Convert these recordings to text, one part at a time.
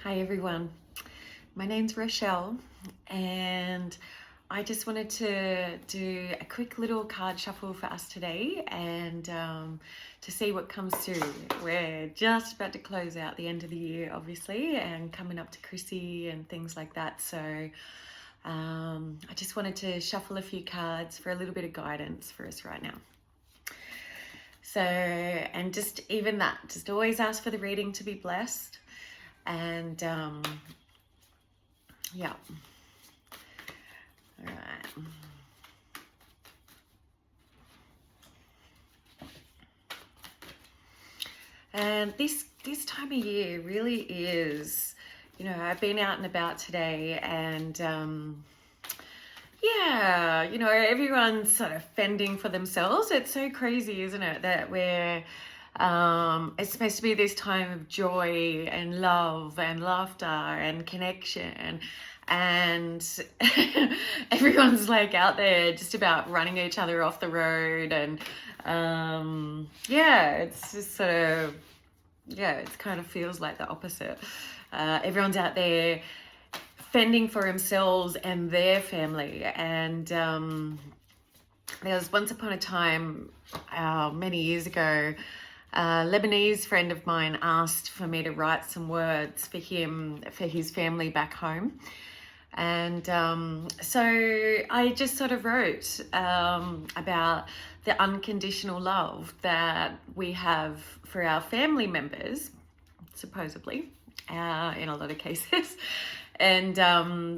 Hi everyone, my name's Rochelle and I just wanted to do a quick little card shuffle for us today and to see what comes through. We're just about to close out the end of the year obviously and coming up to Chrissy and things like that, so I just wanted to shuffle a few cards for a little bit of guidance for us right now. So, and just even that, just always ask for the reading to be blessed. And yeah, all right. And this time of year really is, I've been out and about today and yeah, everyone's sort of fending for themselves. It's so crazy, isn't it, that we're it's supposed to be this time of joy and love and laughter and connection, and everyone's like out there just about running each other off the road, and yeah, it's just sort of, it kind of feels like the opposite. Everyone's out there fending for themselves and their family, and there was once upon a time many years ago, a Lebanese friend of mine asked for me to write some words for him, for his family back home. And so I just sort of wrote about the unconditional love that we have for our family members, supposedly, in a lot of cases. And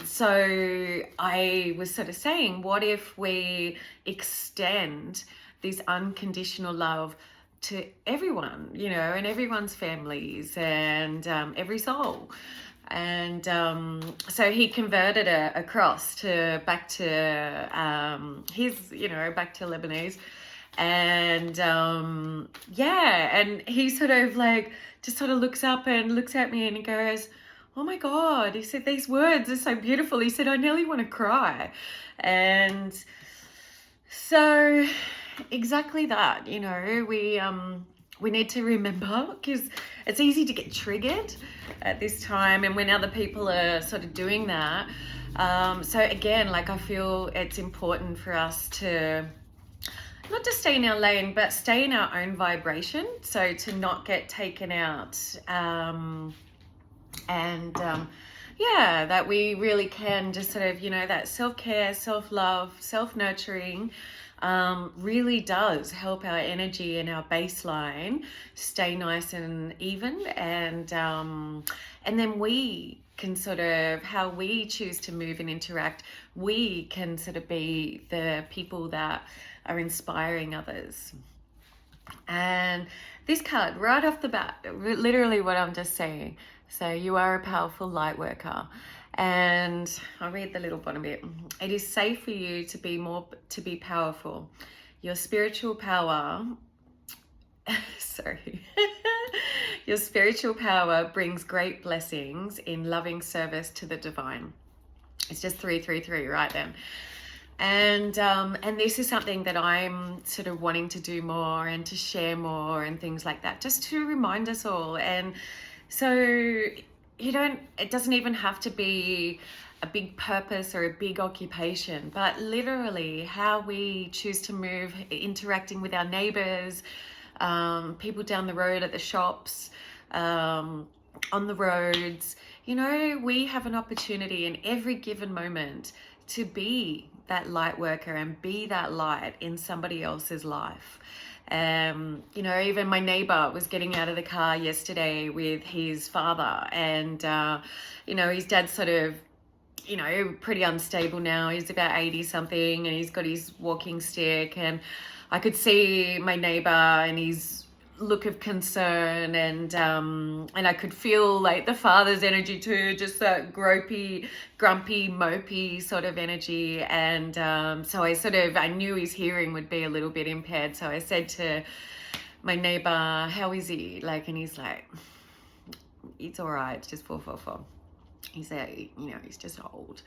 so I was sort of saying, what if we extend this unconditional love to everyone, and everyone's families and every soul. And so he converted across to back to his, back to Lebanese. And yeah, and he sort of like just sort of looks up and looks at me and he goes, "Oh my God," he said, "these words are so beautiful." He said, "I nearly want to cry." And so exactly that, we need to remember, because it's easy to get triggered at this time and when other people are sort of doing that. So again, like, I feel it's important for us to not just stay in our lane, but stay in our own vibration, so to not get taken out, yeah, that we really can just sort of, that self-care, self-love, self-nurturing really does help our energy and our baseline stay nice and even, and then we can sort of, how we choose to move and interact, we can sort of be the people that are inspiring others. And this card, right off the bat, literally what I'm just saying. So you are a powerful light worker. And I'll read the little bottom bit. It is safe for you to be powerful. Your spiritual power, sorry. Your spiritual power brings great blessings in loving service to the divine. It's just 333 right then. And this is something that I'm sort of wanting to do more and to share more and things like that, just to remind us all. And so it doesn't even have to be a big purpose or a big occupation, but literally how we choose to move, interacting with our neighbors, people down the road at the shops, on the roads. We have an opportunity in every given moment to be that light worker and be that light in somebody else's life. Even my neighbor was getting out of the car yesterday with his father, and his dad's sort of, pretty unstable now. He's about 80 something and he's got his walking stick, and I could see my neighbor and his look of concern, and I could feel like the father's energy too, just that grumpy, mopey sort of energy. And so I knew his hearing would be a little bit impaired. So I said to my neighbor, "How is he?" And he's like, "It's all right, it's just 444. He said, he's just old."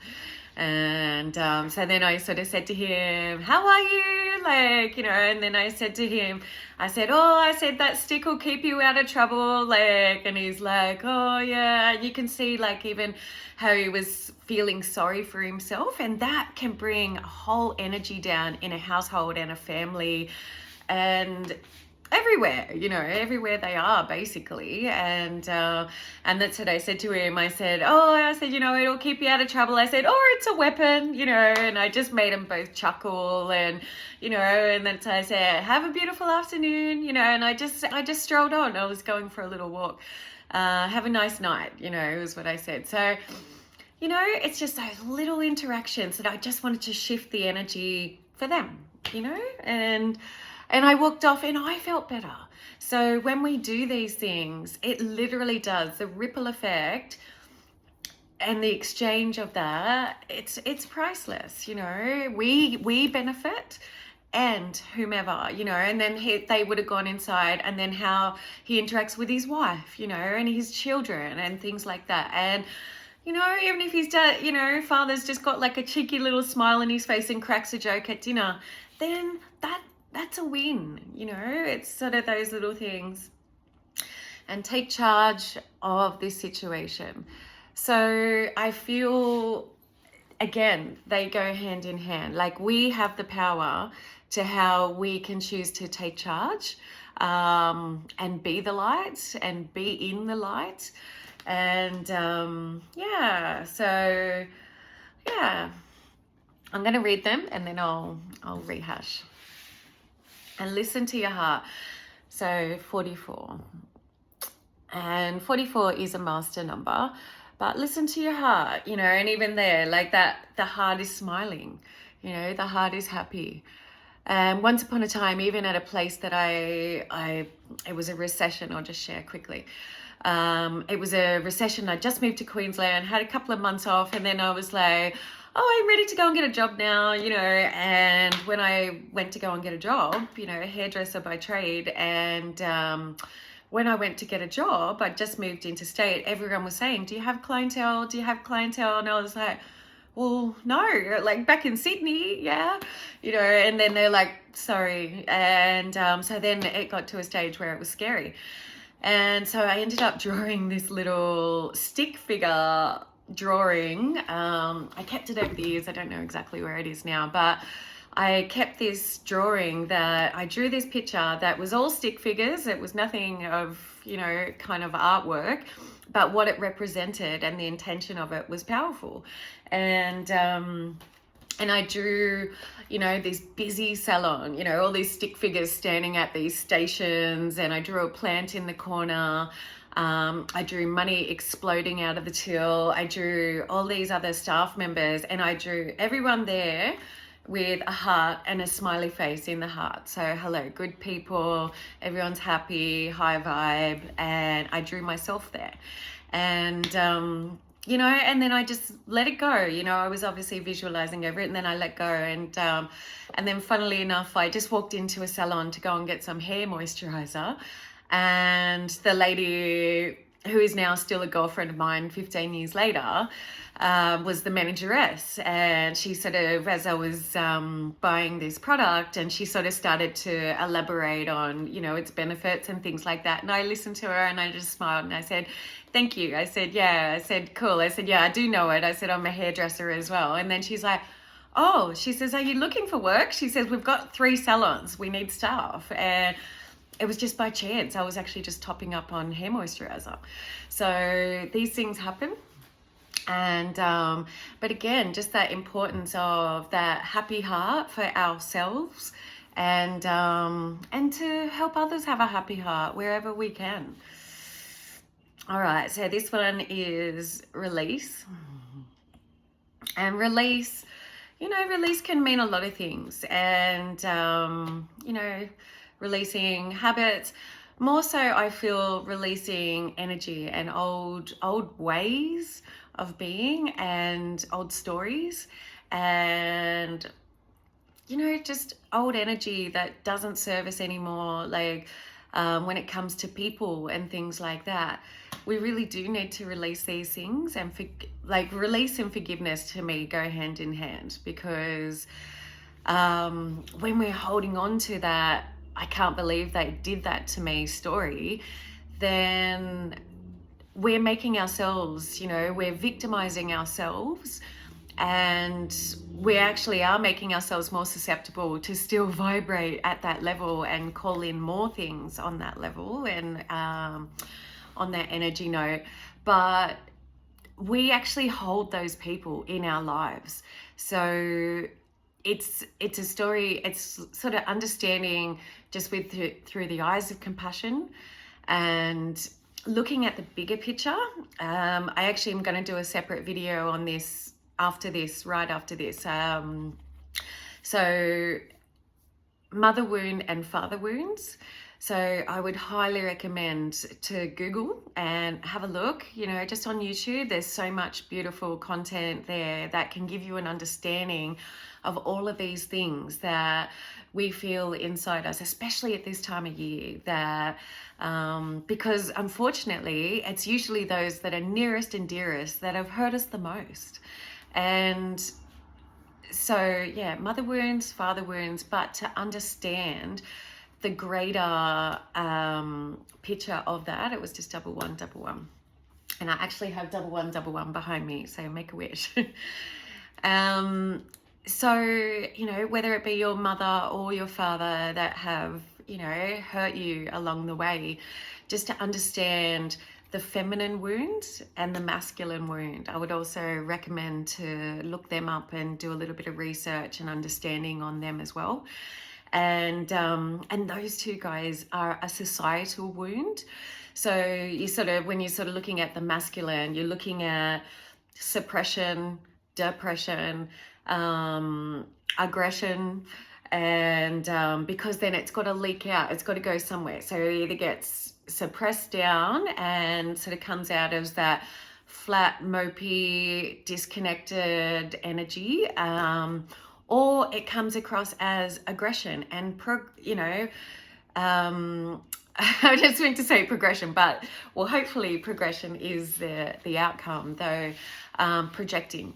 And so then I sort of said to him, "How are you? like, and then I said to him, I said, that stick will keep you out of trouble, like, and he's like, oh yeah. And you can see like even how he was feeling sorry for himself, and that can bring a whole energy down in a household and a family and everywhere, everywhere they are basically. And that's what I said to him. I said, it'll keep you out of trouble. I said, it's a weapon, and I just made them both chuckle. And and then I said, have a beautiful afternoon, and I just strolled on. I was going for a little walk. Have a nice night, is what I said. So it's just those little interactions that I just wanted to shift the energy for them, and I walked off and I felt better. So when we do these things, it literally does, the ripple effect and the exchange of that, it's priceless. We benefit, and whomever, and then they would have gone inside, and then how he interacts with his wife, and his children and things like that. And even if his dad, father's just got like a cheeky little smile on his face and cracks a joke at dinner, then that's a win. It's sort of those little things. And take charge of this situation. So I feel, again, they go hand in hand. Like, we have the power to how we can choose to take charge, and be the light and be in the light. And so I'm going to read them and then I'll rehash. And listen to your heart. So 44. And 44 is a master number. But listen to your heart, and even there, like that, the heart is smiling. The heart is happy. And once upon a time, even at a place that it was a recession, I'll just share quickly. It was a recession. I just moved to Queensland, had a couple of months off, and then I was like, I'm ready to go and get a job now, and when I went to go and get a job, a hairdresser by trade, and when I went to get a job, I just moved interstate, everyone was saying, do you have clientele? And I was like, well, no, like back in Sydney, yeah, and then they're like, sorry. And so then it got to a stage where it was scary. And so I ended up drawing this little stick figure drawing. I kept it over the years. I don't know exactly where it is now, but I kept this drawing that I drew this picture that was all stick figures. It was nothing of, kind of artwork, but what it represented and the intention of it was powerful. And I drew, this busy salon, all these stick figures standing at these stations, and I drew a plant in the corner. I drew money exploding out of the till. I drew all these other staff members, and I drew everyone there with a heart and a smiley face in the heart. So hello, good people, everyone's happy, high vibe, and I drew myself there. And and then I just let it go. I was obviously visualizing over it, and then I let go. And then funnily enough, I just walked into a salon to go and get some hair moisturizer. And the lady, who is now still a girlfriend of mine 15 years later, was the manageress. And she sort of, as I was buying this product, and she sort of started to elaborate on, its benefits and things like that. And I listened to her and I just smiled and I said, thank you. I said, yeah. I said, cool. I said, yeah, I do know it. I said, I'm a hairdresser as well. And then she's like, oh, she says, are you looking for work? She says, we've got 3 salons. We need staff. And it was just by chance. I was actually just topping up on hair moisturizer. So these things happen. And but again, just that importance of that happy heart for ourselves, and to help others have a happy heart wherever we can. All right, so this one is release. And release, release can mean a lot of things. And releasing habits. More so, I feel releasing energy and old ways of being and old stories, and just old energy that doesn't serve us anymore. Like when it comes to people and things like that, we really do need to release these things. And release and forgiveness to me go hand in hand, because when we're holding on to that, I can't believe they did that to me story, then we're making ourselves, we're victimizing ourselves, and we actually are making ourselves more susceptible to still vibrate at that level and call in more things on that level and on that energy note. But we actually hold those people in our lives. So it's a story, it's sort of understanding just through the eyes of compassion and looking at the bigger picture. I actually am going to do a separate video on this right after this. So mother wound and father wounds. So I would highly recommend to Google and have a look, just on YouTube. There's so much beautiful content there that can give you an understanding of all of these things that we feel inside us, especially at this time of year, that because unfortunately it's usually those that are nearest and dearest that have hurt us the most. And so yeah, mother wounds, father wounds, but to understand the greater picture of that, it was just 1111. And I actually have 1111 behind me, so make a wish. So, whether it be your mother or your father that have, hurt you along the way, just to understand the feminine wound and the masculine wound. I would also recommend to look them up and do a little bit of research and understanding on them as well. And those two guys are a societal wound. So when you're sort of looking at the masculine, you're looking at suppression, depression, aggression, and because then it's got to leak out, it's got to go somewhere. So it either gets suppressed down and sort of comes out as that flat, mopey, disconnected energy, or it comes across as aggression and I just meant to say progression, but hopefully progression is the outcome, though. Projecting.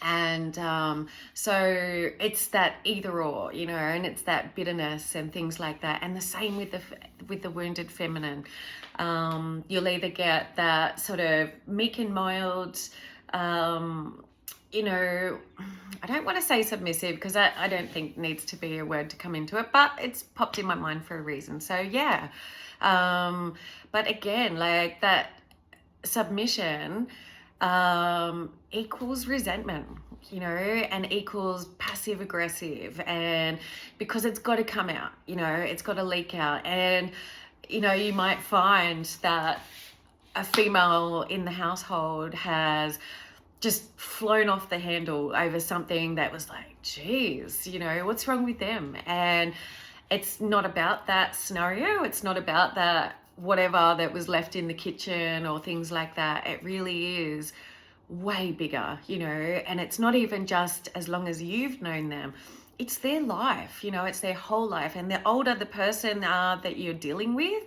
And so it's that either or, and it's that bitterness and things like that. And the same with the wounded feminine. You'll either get that sort of meek and mild, I don't want to say submissive because I don't think needs to be a word to come into it, but it's popped in my mind for a reason. So yeah. But again, like that submission equals resentment, and equals passive aggressive, and because it's got to come out, it's got to leak out. And you might find that a female in the household has just flown off the handle over something that was like, geez, what's wrong with them? And it's not about that scenario. It's not about that whatever that was left in the kitchen or things like that. It really is way bigger, and it's not even just as long as you've known them. It's their life, it's their whole life. And the older the person that you're dealing with,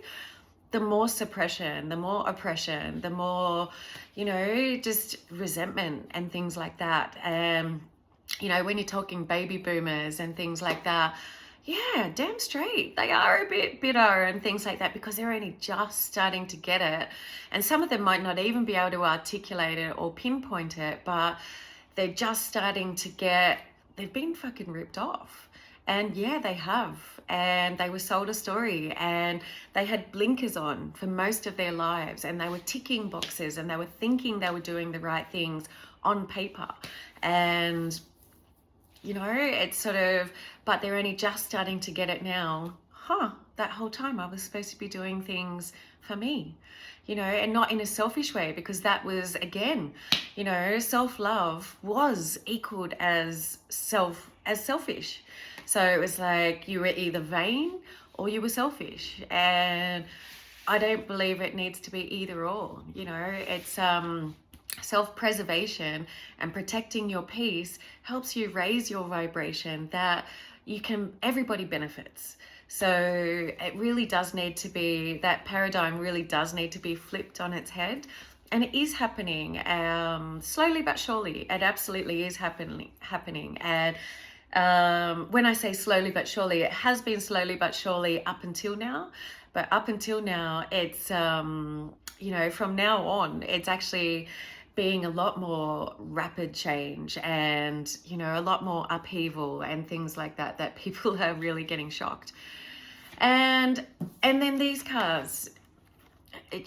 the more suppression, the more oppression, the more, just resentment and things like that. And, when you're talking baby boomers and things like that, yeah, damn straight. They are a bit bitter and things like that because they're only just starting to get it. And some of them might not even be able to articulate it or pinpoint it, but they're just starting to they've been fucking ripped off. And yeah, they have. And they were sold a story and they had blinkers on for most of their lives, and they were ticking boxes and they were thinking they were doing the right things on paper. And, it's sort of, but they're only just starting to get it now. That whole time I was supposed to be doing things for me, and not in a selfish way, because that was, again, self-love was equaled as selfish. So it was like you were either vain or you were selfish. And I don't believe it needs to be either or. It's self-preservation and protecting your peace helps you raise your vibration that everybody benefits. So it really does need to be, that paradigm really does need to be flipped on its head. And it is happening, slowly but surely. It absolutely is happening. And When I say slowly but surely, it has been slowly but surely up until now. But up until now, it's, you know, from now on, it's actually being a lot more rapid change and, you know, a lot more upheaval and things like that, that people are really getting shocked. And then these cards,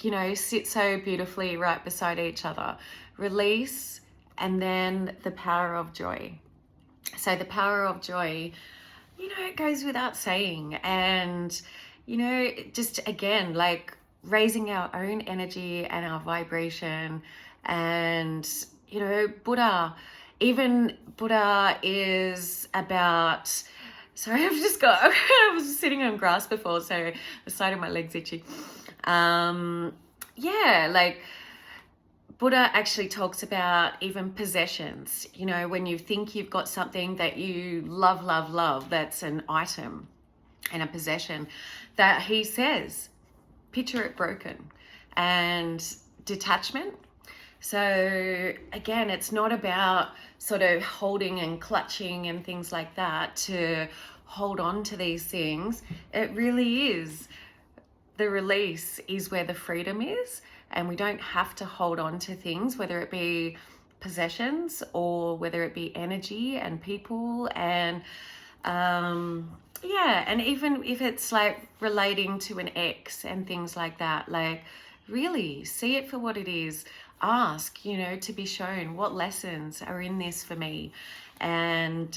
you know, sit so beautifully right beside each other. Release, and then the power of joy. So the power of joy, you know, it goes without saying. And, you know, just again, like raising our own energy and our vibration. And, you know, even Buddha is about, sorry, I've just got, I was sitting on grass before, so the side of my leg's itchy. Yeah, like Buddha actually talks about even possessions. You know, when you think you've got something that you love, love, love, that's an item and a possession, that he says, picture it broken. And detachment. So again, it's not about sort of holding and clutching and things like that to hold on to these things. It really is. The release is where the freedom is, and we don't have to hold on to things, whether it be possessions or whether it be energy and people. And yeah, and even if it's like relating to an ex and things like that, like really see it for what it is. Ask, you know, to be shown what lessons are in this for me, and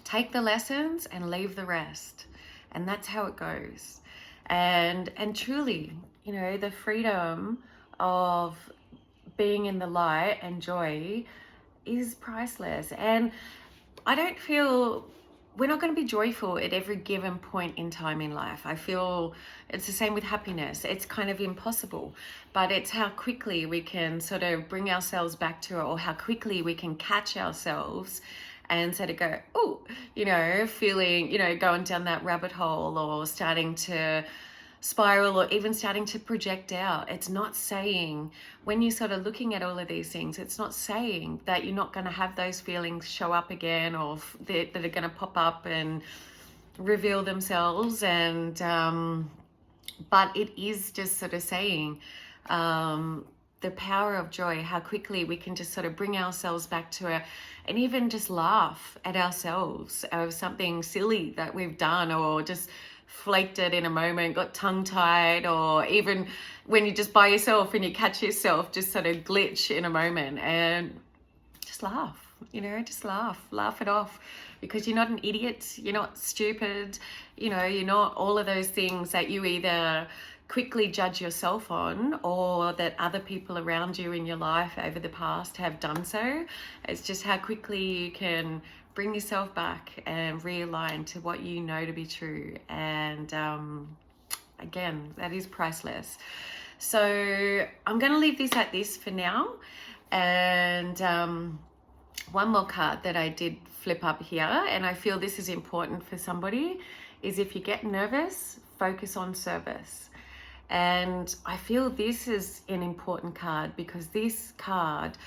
take the lessons and leave the rest. And that's how it goes. And truly, you know, the freedom of being in the light and joy is priceless. And I don't feel we're not going to be joyful at every given point in time in life. I feel it's the same with happiness. It's kind of impossible, but it's how quickly we can sort of bring ourselves back to it, or how quickly we can catch ourselves and sort of go, oh, you know, feeling, you know, going down that rabbit hole, or starting to spiral, or even starting to project out. It's not saying, when you're sort of looking at all of these things, it's not saying that you're not going to have those feelings show up again, or that are going to pop up and reveal themselves. And but it is just sort of saying the power of joy, how quickly we can just sort of bring ourselves back to it, and even just laugh at ourselves of something silly that we've done, or just flaked it in a moment, got tongue-tied, or even when you're just by yourself and you catch yourself just sort of glitch in a moment, and just laugh, you know, just laugh it off, because you're not an idiot, you're not stupid, you know, you're not all of those things that you either quickly judge yourself on, or that other people around you in your life over the past have done so. It's just how quickly you can bring yourself back and realign to what you know to be true. And again, that is priceless. So I'm going to leave this at this for now. And one more card that I did flip up here, and I feel this is important for somebody, is if you get nervous, focus on service. And I feel this is an important card, because this card,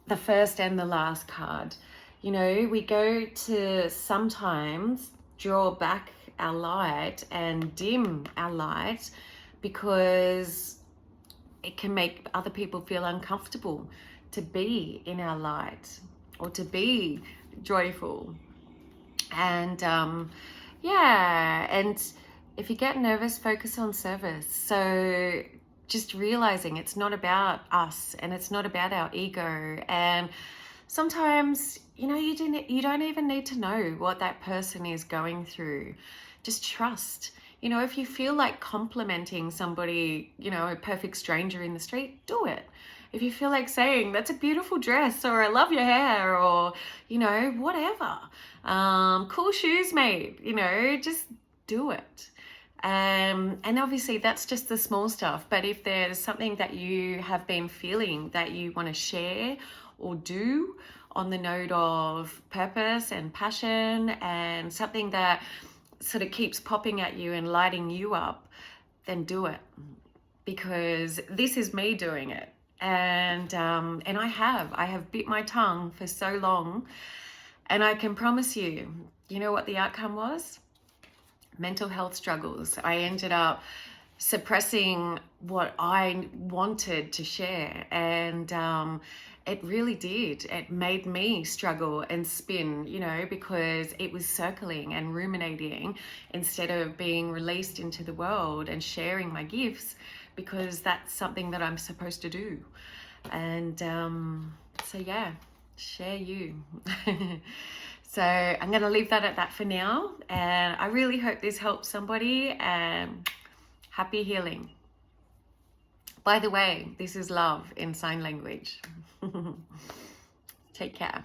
the first and the last card, you know, we go to sometimes draw back our light and dim our light because it can make other people feel uncomfortable to be in our light or to be joyful. And yeah, and if you get nervous, focus on service. So just realizing it's not about us, and it's not about our ego. And sometimes, you know, you don't even need to know what that person is going through. Just trust. You know, if you feel like complimenting somebody, you know, a perfect stranger in the street, do it. If you feel like saying, that's a beautiful dress, or I love your hair, or, you know, whatever. Cool shoes, mate. You know, just do it. And obviously that's just the small stuff. But if there's something that you have been feeling that you want to share or do on the note of purpose and passion, and something that sort of keeps popping at you and lighting you up, then do it. Because this is me doing it. And I have bit my tongue for so long. And I can promise you, you know what the outcome was? Mental health struggles. I ended up suppressing what I wanted to share, and it really did. It made me struggle and spin, you know, because it was circling and ruminating instead of being released into the world and sharing my gifts, because that's something that I'm supposed to do. And so yeah, share you. So I'm going to leave that at that for now, and I really hope this helps somebody, and happy healing. By the way, this is love in sign language. Take care.